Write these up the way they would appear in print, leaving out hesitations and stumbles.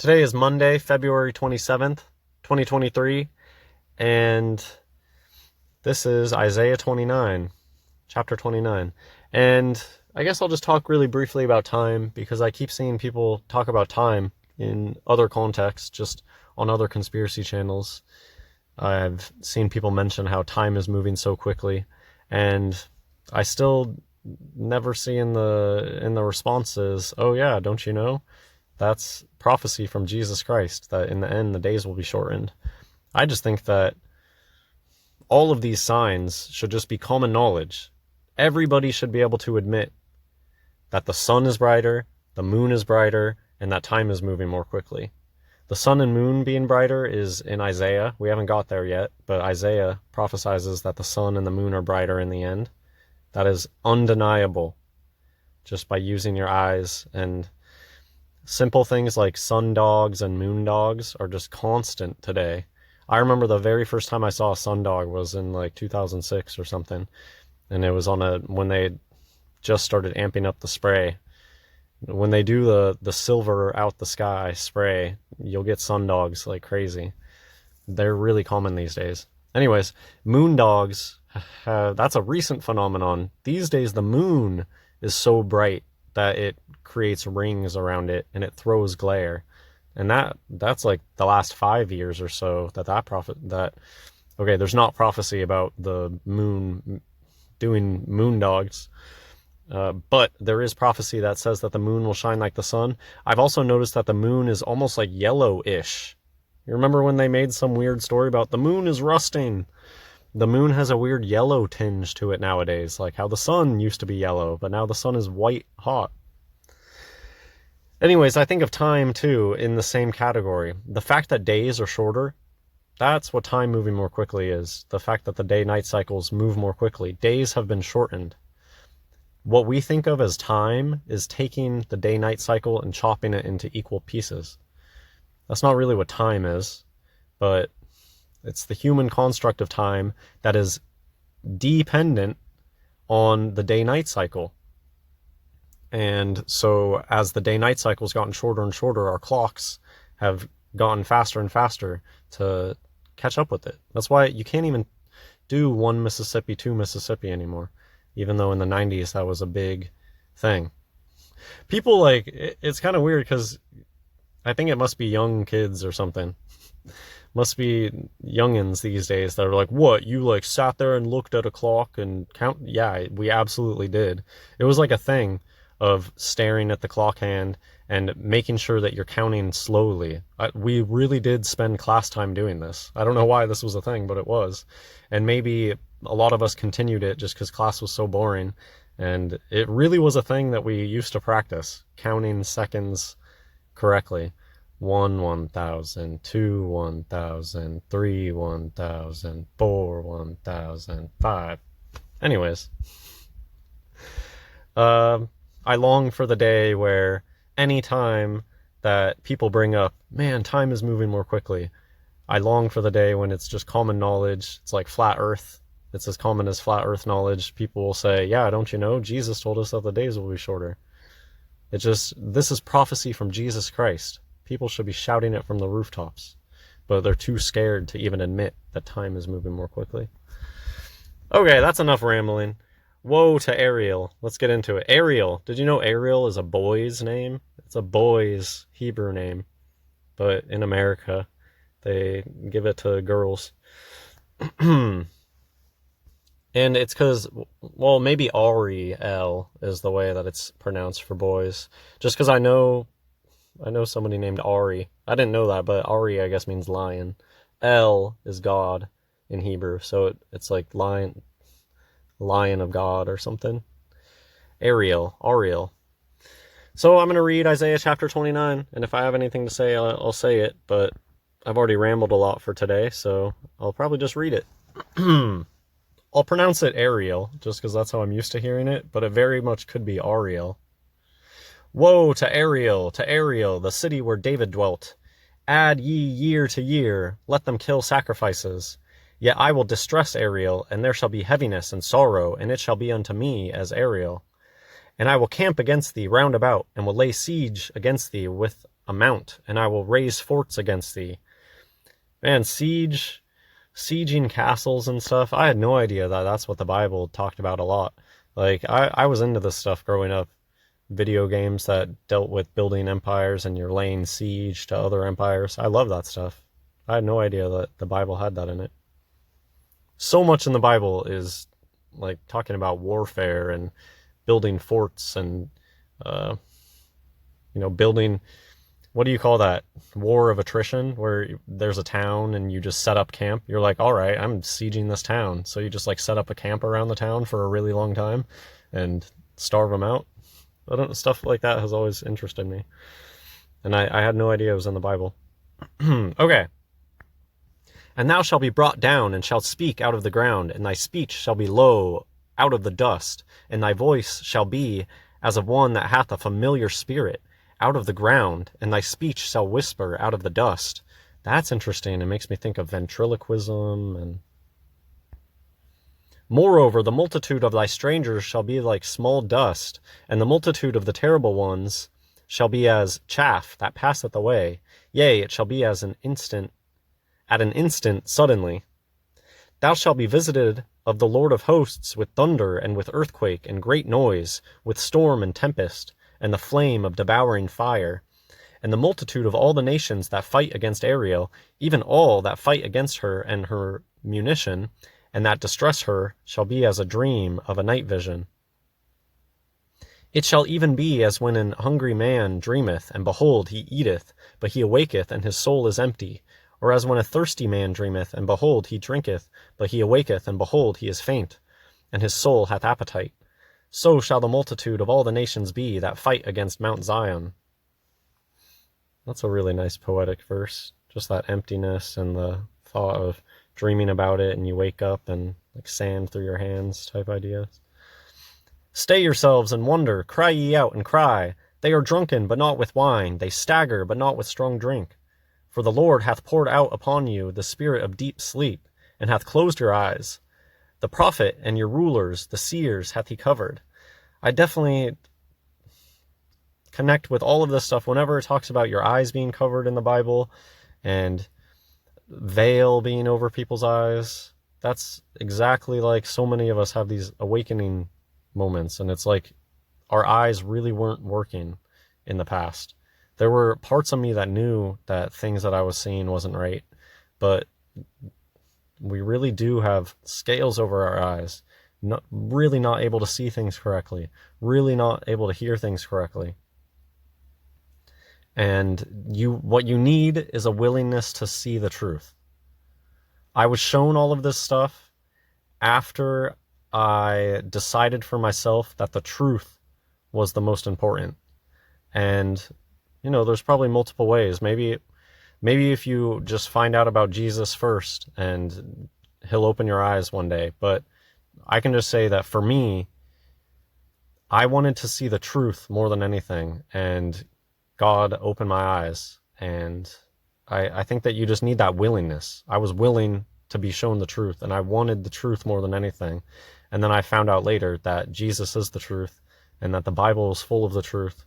Today is Monday, February 27th, 2023, and this is Isaiah 29, chapter 29. And I guess I'll just talk really briefly about time, because I keep seeing people talk about time in other contexts, just on other conspiracy channels. I've seen people mention how time is moving so quickly, and I still never see in the responses, oh yeah, don't you know? That's prophecy from Jesus Christ, that in the end the days will be shortened. I just think that all of these signs should just be common knowledge. Everybody should be able to admit that the sun is brighter, the moon is brighter, and that time is moving more quickly. The sun and moon being brighter is in Isaiah. We haven't got there yet, but Isaiah prophesizes that the sun and the moon are brighter in the end. That is undeniable just by using your eyes, and simple things like sundogs and moondogs are just constant today. I remember the very first time I saw a sundog was in like 2006 or something, and it was when they just started amping up the spray. When they do the silver out the sky spray, you'll get sundogs like crazy. They're really common these days. Anyways, moondogs, that's a recent phenomenon. These days the moon is so bright that it creates rings around it and it throws glare. And that's like the last 5 years or so okay, there's not prophecy about the moon doing moondogs. But there is prophecy that says that the moon will shine like the sun. I've also noticed that the moon is almost like yellowish. You remember when they made some weird story about the moon is rusting? The moon has a weird yellow tinge to it nowadays, like how the sun used to be yellow, but now the sun is white hot. Anyways, I think of time too in the same category. The fact that days are shorter, that's what time moving more quickly is. The fact that the day-night cycles move more quickly. Days have been shortened. What we think of as time is taking the day-night cycle and chopping it into equal pieces. That's not really what time is, but it's the human construct of time that is dependent on the day-night cycle. And so as the day-night cycle's gotten shorter and shorter, our clocks have gotten faster and faster to catch up with it. That's why you can't even do 1 Mississippi, 2 Mississippi anymore, even though in the 90s that was a big thing. People it's kind of weird because I think it must be young kids or something. Must be youngins these days that are like, what, you sat there and looked at a clock and count? Yeah, we absolutely did. It was like a thing of staring at the clock hand and making sure that you're counting slowly. We really did spend class time doing this. I don't know why this was a thing, but it was. And maybe a lot of us continued it just because class was so boring. And it really was a thing that we used to practice, counting seconds correctly. 1, 1,000, 2, 1,000, 3, 1,000, 4, 1,000, 5. Anyways. I long for the day where any time that people bring up, man, time is moving more quickly. I long for the day when it's just common knowledge. It's like flat earth. It's as common as flat earth knowledge. People will say, yeah, don't you know? Jesus told us that the days will be shorter. This is prophecy from Jesus Christ. People should be shouting it from the rooftops, but they're too scared to even admit that time is moving more quickly. Okay, that's enough rambling. Woe to Ariel. Let's get into it. Ariel. Did you know Ariel is a boy's name? It's a boy's Hebrew name. But in America, they give it to girls. And it's because, well, maybe Ariel is the way that it's pronounced for boys. Just because I know somebody named Ari. I didn't know that, but Ari, I guess, means lion. El is God in Hebrew, so it's like lion of God or something. Ariel. So I'm going to read Isaiah chapter 29, and if I have anything to say, I'll say it, but I've already rambled a lot for today, so I'll probably just read it. I'll pronounce it Ariel, just because that's how I'm used to hearing it, but it very much could be Ariel. Woe to Ariel, the city where David dwelt. Add ye year to year, let them kill sacrifices. Yet I will distress Ariel, and there shall be heaviness and sorrow, and it shall be unto me as Ariel. And I will camp against thee round about, and will lay siege against thee with a mount, and I will raise forts against thee. Man, sieging castles and stuff. I had no idea that that's what the Bible talked about a lot. Like, I was into this stuff growing up. Video games that dealt with building empires and you're laying siege to other empires. I love that stuff. I had no idea that the Bible had that in it. So much in the Bible is like talking about warfare and building forts and, building, what do you call that? War of attrition, where there's a town and you just set up camp. You're like, all right, I'm sieging this town. So you just like set up a camp around the town for a really long time and starve them out. Stuff like that has always interested me. And I had no idea it was in the Bible. Okay. And thou shalt be brought down, and shalt speak out of the ground, and thy speech shall be low out of the dust, and thy voice shall be as of one that hath a familiar spirit out of the ground, and thy speech shall whisper out of the dust. That's interesting. It makes me think of ventriloquism and... Moreover, the multitude of thy strangers shall be like small dust, and the multitude of the terrible ones shall be as chaff that passeth away. Yea, it shall be as at an instant suddenly. Thou shalt be visited of the Lord of hosts with thunder and with earthquake and great noise, with storm and tempest, and the flame of devouring fire. And the multitude of all the nations that fight against Ariel, even all that fight against her and her munition, and that distress her, shall be as a dream of a night vision. It shall even be as when an hungry man dreameth, and behold, he eateth, but he awaketh, and his soul is empty. Or as when a thirsty man dreameth, and behold, he drinketh, but he awaketh, and behold, he is faint, and his soul hath appetite. So shall the multitude of all the nations be that fight against Mount Zion. That's a really nice poetic verse. Just that emptiness and the thought of dreaming about it, and you wake up and like sand through your hands type ideas. Stay yourselves and wonder, cry ye out and cry. They are drunken, but not with wine. They stagger, but not with strong drink. For the Lord hath poured out upon you the spirit of deep sleep, and hath closed your eyes. The prophet and your rulers, the seers, hath he covered. I definitely connect with all of this stuff whenever it talks about your eyes being covered in the Bible, and veil being over people's eyes. That's exactly like so many of us have these awakening moments, and it's like our eyes really weren't working in the past. There were parts of me that knew that things that I was seeing wasn't right, but we really do have scales over our eyes, really not able to see things correctly, really not able to hear things correctly. And what you need is a willingness to see the truth. I was shown all of this stuff after I decided for myself that the truth was the most important. And, there's probably multiple ways. Maybe if you just find out about Jesus first and he'll open your eyes one day. But I can just say that for me, I wanted to see the truth more than anything. And God opened my eyes, and I think that you just need that willingness. I was willing to be shown the truth, and I wanted the truth more than anything. And then I found out later that Jesus is the truth, and that the Bible is full of the truth,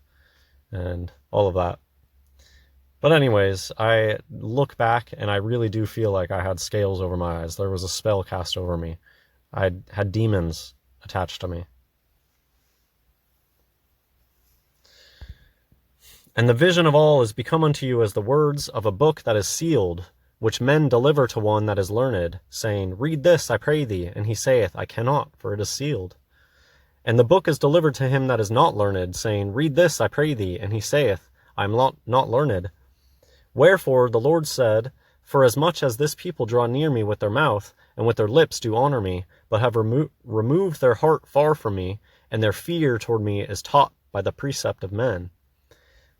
and all of that. But anyways, I look back, and I really do feel like I had scales over my eyes. There was a spell cast over me. I had demons attached to me. And the vision of all is become unto you as the words of a book that is sealed, which men deliver to one that is learned, saying, Read this, I pray thee. And he saith, I cannot, for it is sealed. And the book is delivered to him that is not learned, saying, Read this, I pray thee. And he saith, I am not learned. Wherefore the Lord said, For as much as this people draw near me with their mouth, and with their lips do honor me, but have removed their heart far from me, and their fear toward me is taught by the precept of men.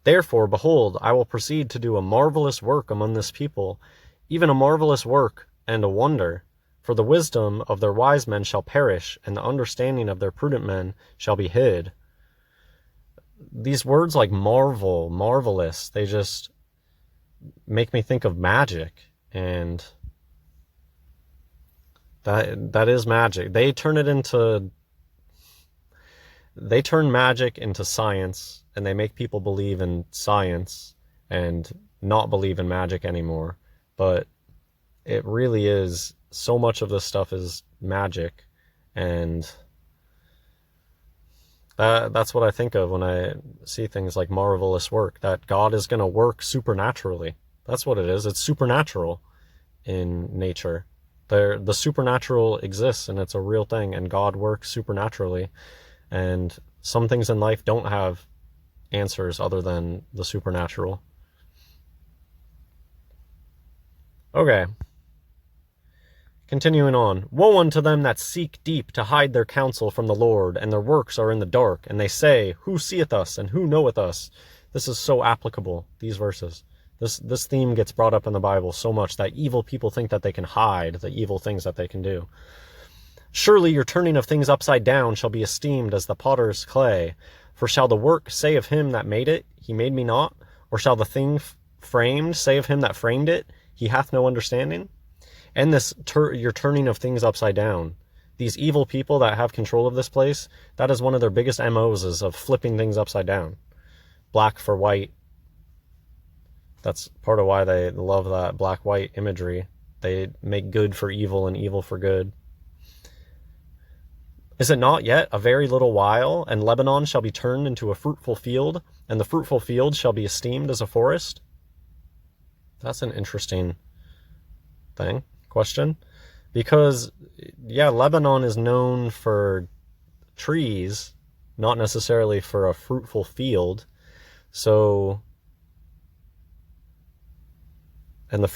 Therefore, behold, I will proceed to do a marvelous work among this people, even a marvelous work and a wonder. For the wisdom of their wise men shall perish, and the understanding of their prudent men shall be hid. These words like marvel, marvelous, they just make me think of magic, and that is magic. They turn magic into science, and they make people believe in science, and not believe in magic anymore. But it really is, so much of this stuff is magic, and that's what I think of when I see things like marvelous work, that God is going to work supernaturally. That's what it is. It's supernatural in nature. The supernatural exists, and it's a real thing, and God works supernaturally. And some things in life don't have answers other than the supernatural. Okay. Continuing on. Woe unto them that seek deep to hide their counsel from the Lord, and their works are in the dark, and they say, Who seeth us, and who knoweth us? This is so applicable, these verses. This theme gets brought up in the Bible so much, that evil people think that they can hide the evil things that they can do. Surely your turning of things upside down shall be esteemed as the potter's clay. For shall the work say of him that made it, He made me not? Or shall the thing framed say of him that framed it, He hath no understanding? And this your turning of things upside down. These evil people that have control of this place, that is one of their biggest MOs, is of flipping things upside down. Black for white. That's part of why they love that black-white imagery. They make good for evil and evil for good. Is it not yet a very little while, and Lebanon shall be turned into a fruitful field, and the fruitful field shall be esteemed as a forest? That's an interesting question. Because, yeah, Lebanon is known for trees, not necessarily for a fruitful field. So, and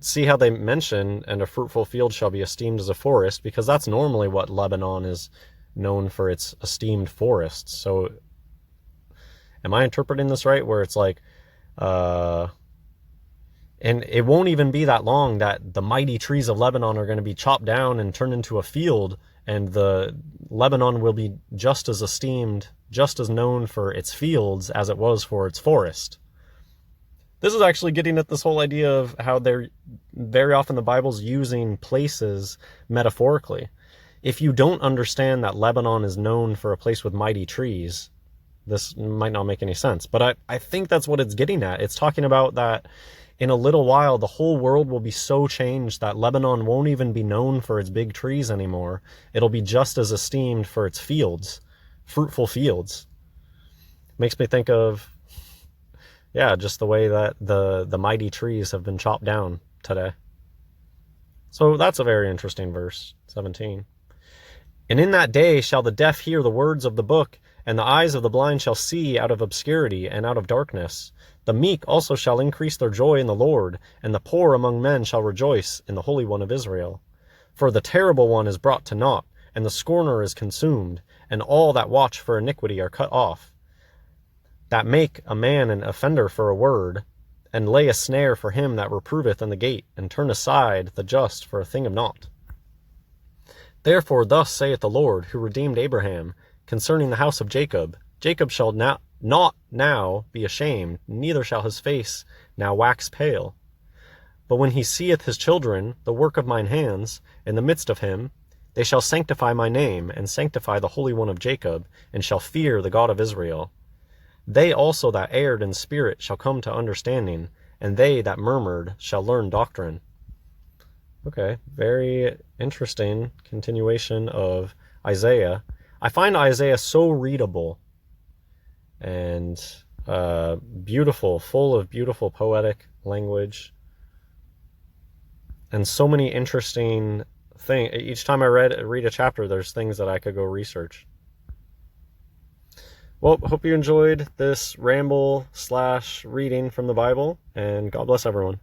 see how they mention, and a fruitful field shall be esteemed as a forest, because that's normally what Lebanon is known for, its esteemed forests. So, am I interpreting this right, where it's like, and it won't even be that long that the mighty trees of Lebanon are going to be chopped down and turned into a field, and the Lebanon will be just as esteemed, just as known for its fields as it was for its forest. This is actually getting at this whole idea of how they're very often the Bible's using places metaphorically. If you don't understand that Lebanon is known for a place with mighty trees, this might not make any sense. But I think that's what it's getting at. It's talking about that in a little while, the whole world will be so changed that Lebanon won't even be known for its big trees anymore. It'll be just as esteemed for its fields, fruitful fields. Makes me think of, just the way that the mighty trees have been chopped down today. So that's a very interesting verse, 17. And in that day shall the deaf hear the words of the book, and the eyes of the blind shall see out of obscurity and out of darkness. The meek also shall increase their joy in the Lord, and the poor among men shall rejoice in the Holy One of Israel. For the terrible one is brought to naught, and the scorner is consumed, and all that watch for iniquity are cut off. That make a man an offender for a word, and lay a snare for him that reproveth in the gate, and turn aside the just for a thing of naught. Therefore thus saith the Lord, who redeemed Abraham, concerning the house of Jacob, Jacob shall not now be ashamed, neither shall his face now wax pale. But when he seeth his children, the work of mine hands, in the midst of him, they shall sanctify my name, and sanctify the Holy One of Jacob, and shall fear the God of Israel. They also that erred in spirit shall come to understanding, and they that murmured shall learn doctrine. Okay, very interesting continuation of Isaiah. I find Isaiah so readable and beautiful, full of beautiful poetic language, and so many interesting things. Each time I read a chapter, there's things that I could go research. Well, hope you enjoyed this ramble / reading from the Bible, and God bless everyone.